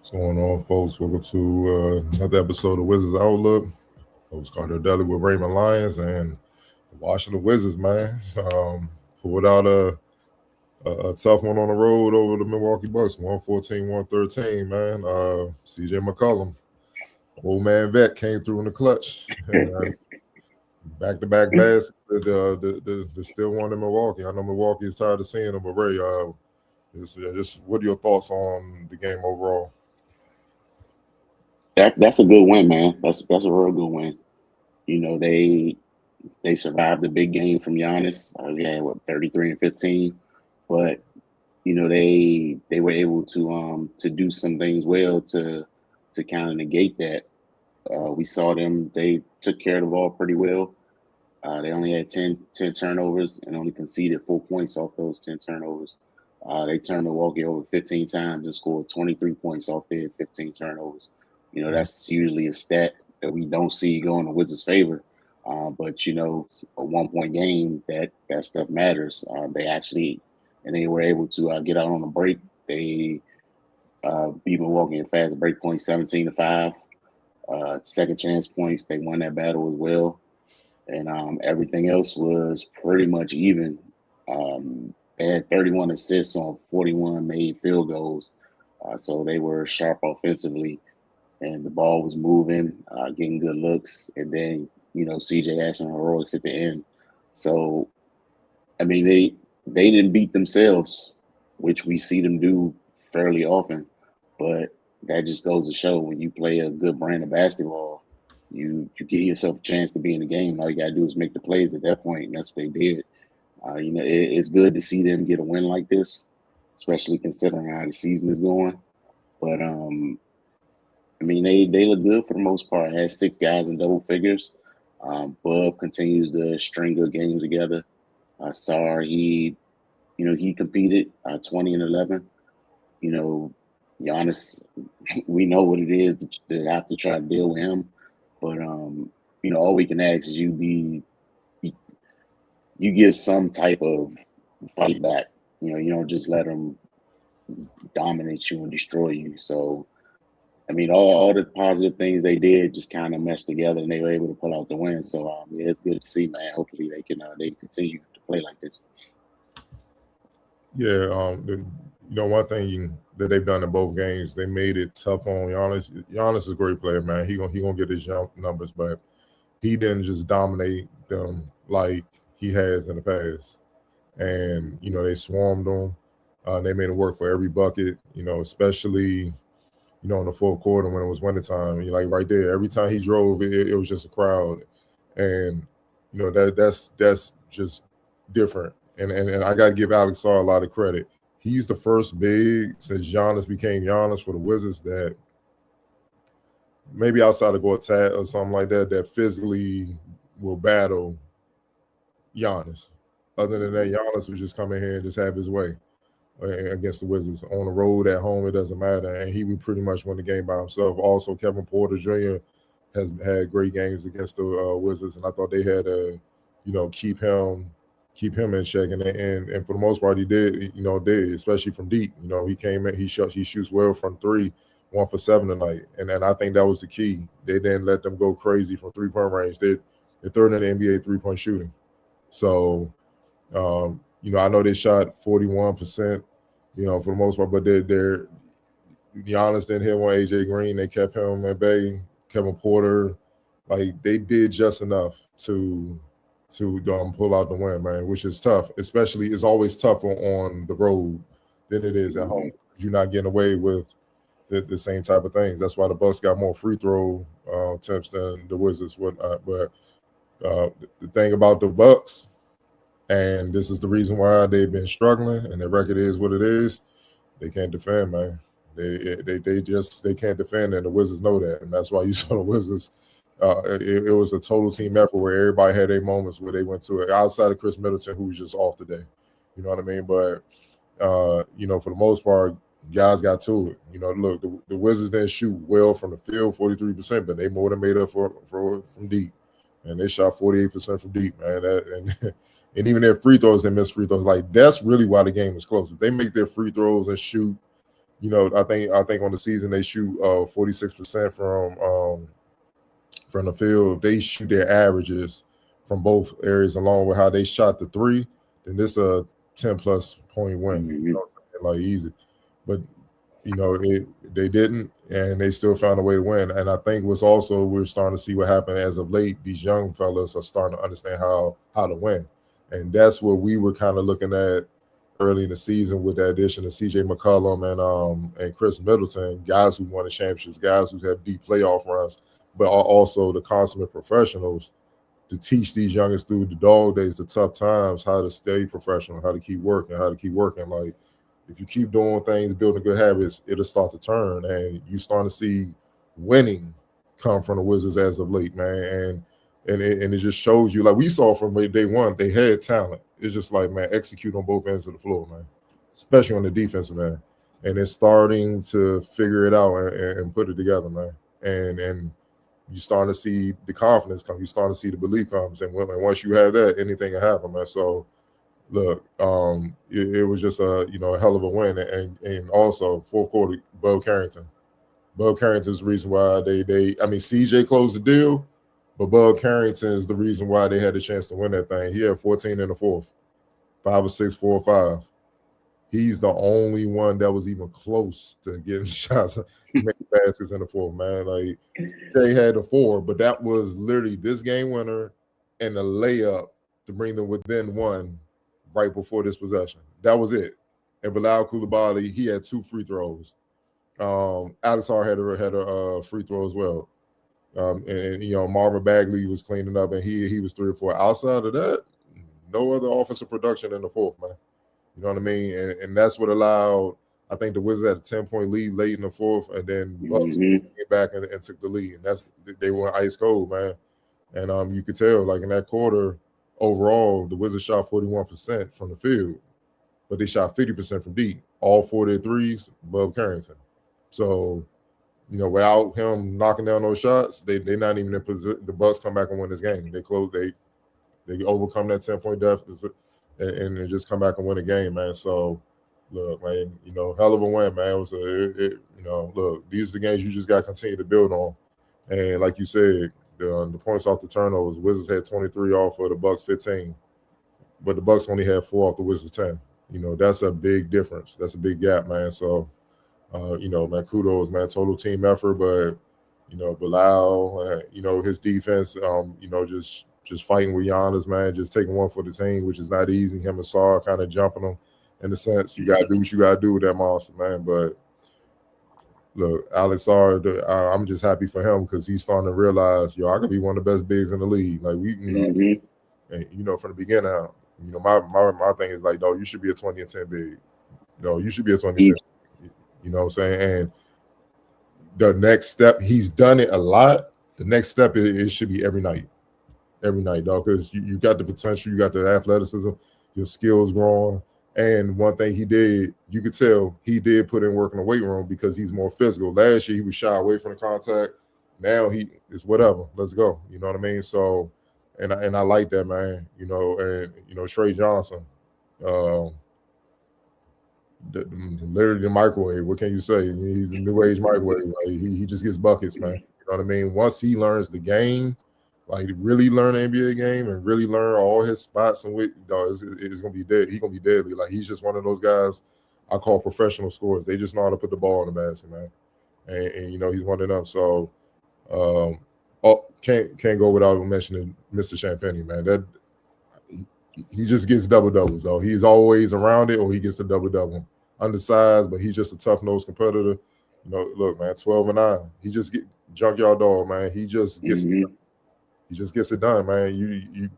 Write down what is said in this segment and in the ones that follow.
What's going on, folks? Welcome to another episode of Wizards Outlook. Host Carter Deli with Raymond Lyons and the Washington Wizards, man. Pulled out a tough one on the road over the Milwaukee Bucks, 114-113, man. CJ McCollum, old man vet, came through in the clutch. And back-to-back baskets, the still one in Milwaukee. I know Milwaukee is tired of seeing them, but Ray, just what are your thoughts on the game overall? That's a good win, man. That's a real good win. You know, they survived the big game from Giannis. Yeah, what 33 and 15, but you know they were able to do some things well to kind of negate that. We saw them. They took care of the ball pretty well. They only had 10 turnovers and only conceded 4 points off those 10 turnovers. They turned Milwaukee over 15 times and scored 23 points off their 15 turnovers. You know, that's usually a stat that we don't see go in the Wizards' favor. But, you know, a 1 point game, that stuff matters. And they were able to get out on a break. They beat Milwaukee in fast break points 17-5. Second chance points, they won that battle as well. And everything else was pretty much even. They had 31 assists on 41 made field goals. So they were sharp offensively, and the ball was moving, getting good looks. And then, you know, CJ had some heroics at the end. So, I mean, they didn't beat themselves, which we see them do fairly often. But that just goes to show when you play a good brand of basketball, you give yourself a chance to be in the game. All you gotta do is make the plays at that point, and that's what they did. You know, it's good to see them get a win like this, especially considering how the season is going. But I mean, they look good for the most part. Had six guys in double figures. Bub continues to string good games together. Sar, he competed 20 and 11. You know, Giannis, we know what it is to have to try to deal with him. But you know, all we can ask is you give some type of fight back. You know, you don't just let them dominate you and destroy you. So, I mean, all the positive things they did just kind of meshed together, and they were able to pull out the win. So, yeah, it's good to see, man. Hopefully, they continue to play like this. Yeah, one thing that they've done in both games, they made it tough on Giannis. Giannis is a great player, man. He gonna get his jump numbers, but he didn't just dominate them like he has in the past. And they swarmed him. They made it work for every bucket. Especially in the fourth quarter when it was wintertime. Like right there, every time he drove, it was just a crowd, and that's just different. And I got to give Alex Sarr a lot of credit. He's the first big since Giannis became Giannis for the Wizards that maybe outside of Gortat or something like that physically will battle Giannis. Other than that, Giannis would just come in here and just have his way against the Wizards. On the road, at home, it doesn't matter. And he would pretty much win the game by himself. Also, Kevin Porter Jr. has had great games against the Wizards, and I thought they had to, keep him in check. And for the most part, he did, especially from deep. He came in, he shoots well from three, 1 for 7 tonight. And I think that was the key. They didn't let them go crazy from 3-point range. They're third in the NBA 3-point shooting. So, I know they shot 41%, for the most part, but they're Giannis didn't hit one. AJ Green, they kept him at bay. Kevin Porter, like they did just enough to pull out the win, man, which is tough. Especially, it's always tougher on the road than it is at home. You're not getting away with the same type of things. That's why the Bucks got more free throw attempts than the Wizards, whatnot. But the thing about the Bucks, and this is the reason why they've been struggling, and their record is what it is. They can't defend, man. They can't defend, and the Wizards know that, and that's why you saw the Wizards. It was a total team effort where everybody had their moments where they went to it. Outside of Chris Middleton, who was just off today, you know what I mean. But for the most part, guys got to it. Look, the Wizards didn't shoot well from the field, 43%, but they more than made up for from deep, and they shot 48% from deep, man. And even their free throws, they missed free throws. Like, that's really why the game was close. If they make their free throws and shoot I think on the season they shoot 46% from the field. If they shoot their averages from both areas along with how they shot the three, then this a 10+ point win. Like easy. But they didn't, and they still found a way to win. And I think we're starting to see what happened as of late. These young fellas are starting to understand how to win, and that's what we were kind of looking at early in the season with the addition of C.J. McCollum and Chris Middleton, guys who won the championships, guys who have deep playoff runs, but are also the consummate professionals to teach these youngest through the dog days, the tough times, how to stay professional, how to keep working. Like, if you keep doing things, building good habits, it'll start to turn, and you start to see winning come from the Wizards as of late, man. And it just shows you, like we saw from day one, they had talent. It's just like, man, execute on both ends of the floor, man, especially on the defensive end. And it's starting to figure it out and put it together, man. And you starting to see the confidence come. You starting to see the belief comes. And once you have that, anything can happen, man. So, look, it was just a hell of a win, and also fourth quarter, Bud Carrington. Bud Carrington's the reason why CJ closed the deal, but Bud Carrington is the reason why they had the chance to win that thing. He had 14 in the fourth, 5 or 6, 4 or 5. He's the only one that was even close to getting shots, making baskets in the fourth, man. Like, they had the 4, but that was literally this game winner and a layup to bring them within 1. Right before this possession. That was it. And Bilal Coulibaly, he had 2 free throws. Alex R had a free throw as well. And Marvin Bagley was cleaning up, and he was 3 or 4. Outside of that, no other offensive production in the fourth, man. You know what I mean? And that's what allowed, I think, the Wizards had a 10-point lead late in the fourth, and then Bucks came back and took the lead. And they went ice cold, man. And you could tell, like, in that quarter, overall, the Wizards shot 41% from the field, but they shot 50% from deep. All 4 of their threes, Bud Carrington. So, without him knocking down those shots, they're not even in position. The Bucks come back and win this game. They overcome that 10-point deficit and just come back and win a game, man. So, look, man, hell of a win, man. It was look, these are the games you just got to continue to build on. And like you said, the points off the turnovers, Wizards had 23 off of the Bucks 15, but the Bucks only had 4 off the Wizards 10. That's a big difference. That's a big gap, man. So, man, kudos, man. Total team effort, but Bilal, his defense, just fighting with Giannis, man, just taking one for the team, which is not easy. Him and Saul kind of jumping him in a sense. You gotta do what you gotta do with that monster, man. But look, Alex R, I'm just happy for him because he's starting to realize, I could be one of the best bigs in the league. Like, we, from the beginning out, my thing is like, no, you should be a 20 and 10 big. No, you should be a 20 and 10 big. You know what I'm saying? And the next step, he's done it a lot. The next step, it should be every night, dog, because you got the potential, you got the athleticism, your skills growing. And one thing he did, you could tell he did put in work in the weight room because he's more physical. Last year, he was shy away from the contact. Now it's whatever. Let's go. You know what I mean? So, and I like that, man. And Trey Johnson, literally the microwave. What can you say? He's the new age microwave. Like, he just gets buckets, man. You know what I mean? Once he learns the game, like, really learn the NBA game and really learn all his spots and it's gonna be dead. He's gonna be deadly. Like, he's just one of those guys I call professional scorers. They just know how to put the ball in the basket, man. And he's one of them. So can't go without mentioning Mr. Champagne, man. That he just gets double doubles, though. He's always around it, or he gets a double double. Undersized, but he's just a tough nosed competitor. Look, man, 12 and 9. He just get junkyard dog, man. He just gets. He just gets it done, man. You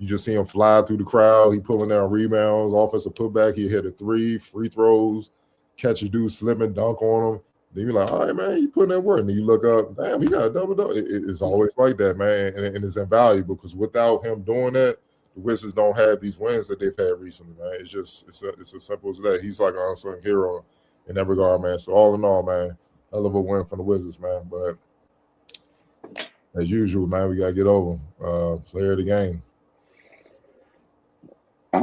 just see him fly through the crowd. He pulling down rebounds, offensive putback. He hit a 3, free throws, catch a dude slipping, dunk on him. Then you're like, all right, man, you putting that work. And then you look up, damn, he got a double. It's always like that, man, and it's invaluable because without him doing that, the Wizards don't have these wins that they've had recently, man. It's as simple as that. He's like an unsung hero in that regard, man. So all in all, man, hell of a win from the Wizards, man. But as usual, man, we gotta get over player of the game. I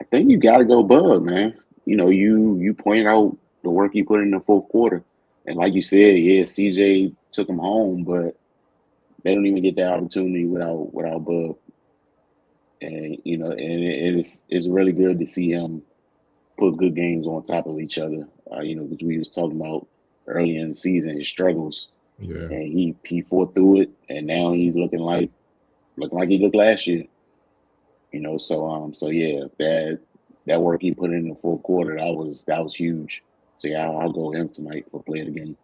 think you gotta go Bud, man. you point out the work he put in the fourth quarter, and like you said, yeah, CJ took him home, but they don't even get that opportunity without Bub. And it's really good to see him put good games on top of each other. Because we was talking about earlier in the season his struggles, Yeah. and he fought through it, and now he's looking like he looked last year. So yeah, that work he put in the fourth quarter, that was huge. So yeah, I'll go him tonight for play of the game.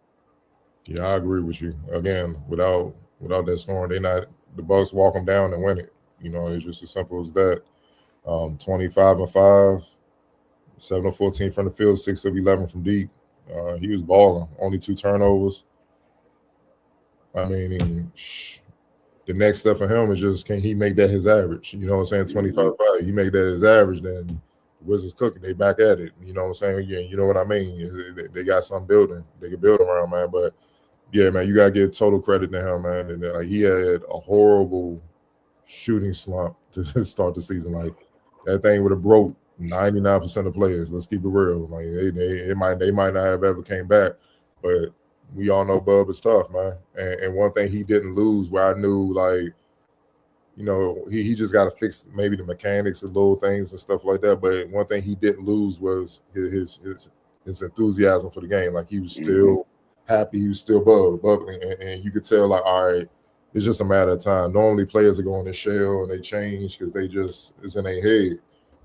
Yeah, I agree with you. Again, without that scoring, the Bucks walk them down and win it. It's just as simple as that. 25-5, 7 of 14 from the field, 6 of 11 from deep. He was balling. Only 2 turnovers. I mean, the next step for him is just, can he make that his average? You know what I'm saying? 25-5. He make that his average, then the Wizards cooking. They back at it. You know what I'm saying? Yeah, you know what I mean? They got some building. They can build around, man. But yeah, man, you gotta give total credit to him, man. And he had a horrible shooting slump to start the season. Like, that thing would have broke 99% of players. Let's keep it real. Like, they might not have ever came back, but we all know Bub is tough, man. And one thing he didn't lose, where I knew, like, he just got to fix maybe the mechanics and little things and stuff like that. But one thing he didn't lose was his enthusiasm for the game. Like, he was still happy, he was still bubbling, and you could tell, like, all right, it's just a matter of time. Normally players are going to shell and they change because it's in their head,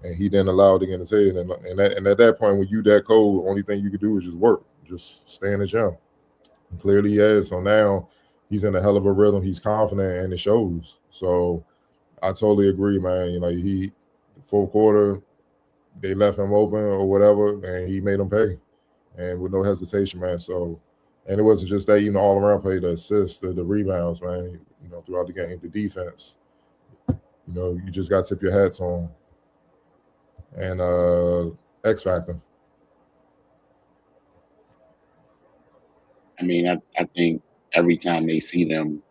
and he didn't allow it to get in his head. And at that point, when you that cold, the only thing you could do is just work, just stay in the gym. And clearly he has. So now he's in a hell of a rhythm. He's confident, and it shows. So I totally agree, man. The fourth quarter, they left him open or whatever, and he made them pay, and with no hesitation, man. So, and it wasn't just that, all around play, the assists, the rebounds, man, throughout the game, the defense. You just got to tip your hats on. And X Factor. I mean, I think every time they see them,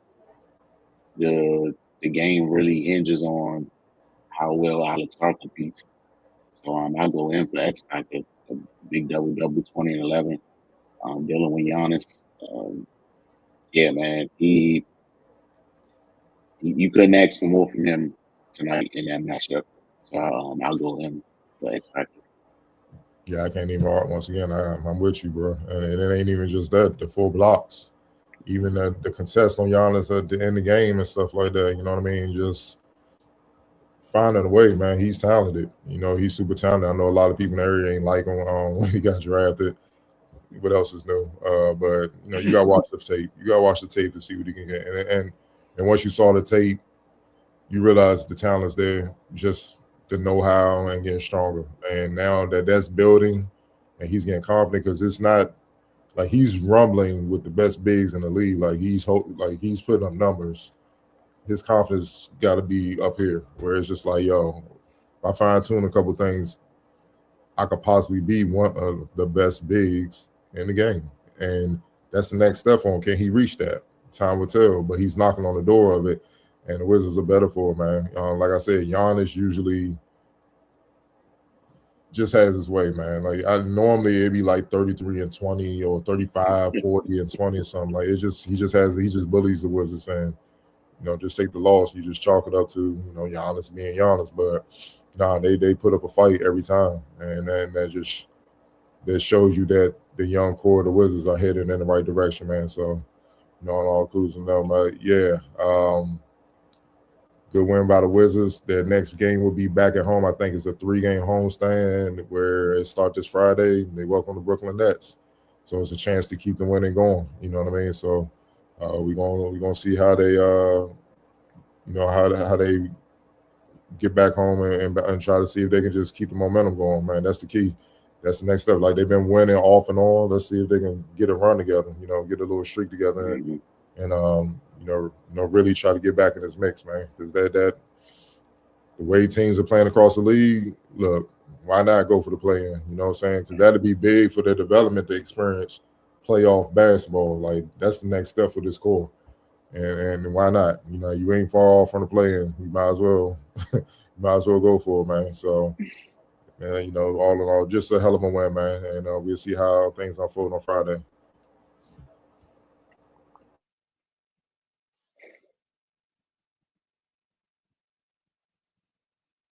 the game really hinges on how well Alex Hart competes. So I'll go in for X Factor, a big double 20 and 11. Dealing with Giannis. Yeah, man, you couldn't ask for more from him tonight in that matchup. So I'll go in for X Factor. Yeah, I can't even argue. Once again, I'm with you, bro. And it ain't even just that, the 4 blocks. Even the contest on Giannis at the end of the game and stuff like that, you know what I mean? Just finding a way, man. He's talented. He's super talented. I know a lot of people in the area ain't like him when he got drafted. What else is new? But you gotta watch the tape. You gotta watch the tape to see what he can get. And once you saw the tape, you realize the talent's there. Just the know-how and getting stronger. And now that's building, and he's getting confident, because it's not like he's rumbling with the best bigs in the league. Like, he's putting up numbers. His confidence got to be up here, where it's just like, yo, if I fine tune a couple things, I could possibly be one of the best bigs in the game. And that's the next step on. Can he reach that? Time will tell, but he's knocking on the door of it, and the Wizards are better for him, man. Like I said, Giannis usually just has his way, man. Like, normally it'd be like 33 and 20 or 35, 40 and 20 or something. Like, he just bullies the Wizards, and just take the loss. You just chalk it up to Giannis being Giannis. But nah, they put up a fight every time, and then that shows you that the young core of the Wizards are headed in the right direction, man. So, on all clues and them, yeah. Good win by the Wizards. Their next game will be back at home. I think it's a 3-game homestand where it starts this Friday. They welcome the Brooklyn Nets, so it's a chance to keep the winning going. You know what I mean? So we're gonna see how they how they get back home and try to see if they can just keep the momentum going, man. That's the key. That's the next step. Like, they've been winning off and on. Let's see if they can get a run together. Get a little streak together, and really try to get back in this mix, man. Because that the way teams are playing across the league, look, why not go for the play-in? You know what I'm saying? Because that'd be big for their development to experience playoff basketball. Like, that's the next step for this core. And why not? You ain't far off from the play-in. You might as well go for it, man. So, And, all in all, just a hell of a win, man. And we'll see how things unfold on Friday.